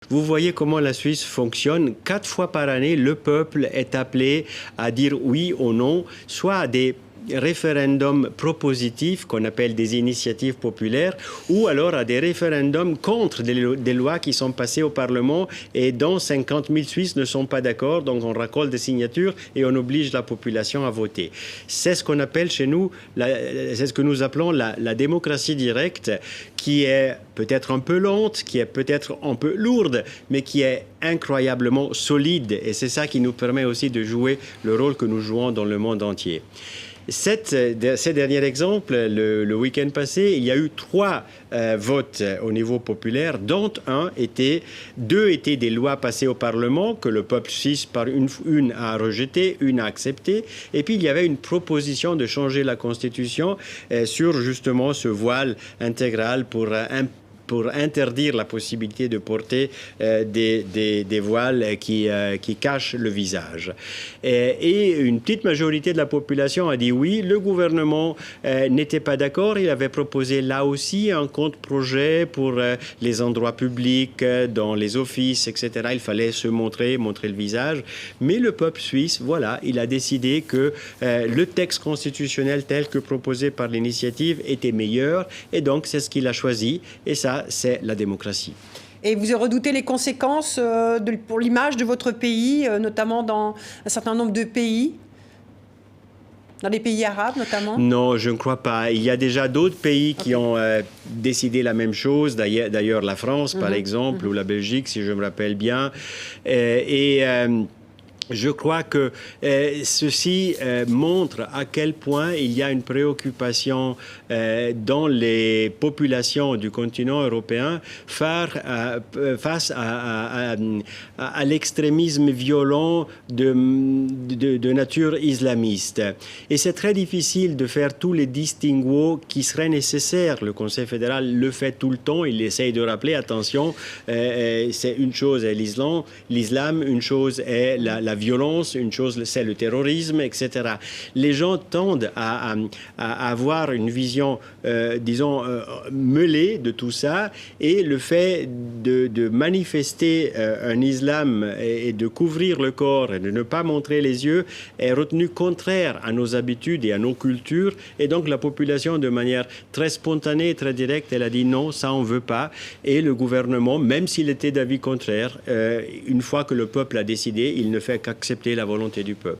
vous voyez comment la Suisse fonctionne. 4 fois par année, le peuple est appelé à dire oui ou non, soit à des référendums propositifs qu'on appelle des initiatives populaires ou alors à des référendums contre des lois qui sont passées au Parlement et dont 50 000 Suisses ne sont pas d'accord. Donc on racole des signatures et on oblige la population à voter. C'est ce qu'on appelle chez nous, c'est ce que nous appelons la démocratie directe, qui est peut-être un peu lente, qui est peut-être un peu lourde, mais qui est incroyablement solide. Et c'est ça qui nous permet aussi de jouer le rôle que nous jouons dans le monde entier. Ces derniers exemples, le week-end passé, il y a eu 3 votes au niveau populaire, dont deux étaient des lois passées au Parlement que le peuple suisse, par une a rejeté, une a accepté. Et puis, il y avait une proposition de changer la Constitution sur justement ce voile intégral pour interdire la possibilité de porter des voiles qui cachent le visage. Et une petite majorité de la population a dit oui. Le gouvernement n'était pas d'accord. Il avait proposé là aussi un contre-projet pour les endroits publics, dans les offices, etc. Il fallait se montrer le visage. Mais le peuple suisse, voilà, il a décidé que le texte constitutionnel tel que proposé par l'initiative était meilleur. Et donc, c'est ce qu'il a choisi. Et ça, c'est la démocratie. Et vous redoutez les conséquences pour l'image de votre pays, notamment dans un certain nombre de pays, dans les pays arabes notamment? Non, je ne crois pas. Il y a déjà d'autres pays qui ont décidé la même chose. D'ailleurs, la France, par exemple, ou la Belgique, si je me rappelle bien. Je crois que ceci montre à quel point il y a une préoccupation dans les populations du continent européen face à l'extrémisme violent de nature islamiste. Et c'est très difficile de faire tous les distinguos qui seraient nécessaires. Le Conseil fédéral le fait tout le temps. Il essaye de rappeler, attention, c'est une chose est l'islam, une chose est la violence, une chose c'est le terrorisme, etc. Les gens tendent à avoir une vision, disons, mêlée de tout ça, et le fait de manifester un islam et de couvrir le corps et de ne pas montrer les yeux est retenu contraire à nos habitudes et à nos cultures, et donc la population, de manière très spontanée et très directe, elle a dit non, ça on veut pas, et le gouvernement, même s'il était d'avis contraire, une fois que le peuple a décidé, il ne fait qu'accepter la volonté du peuple.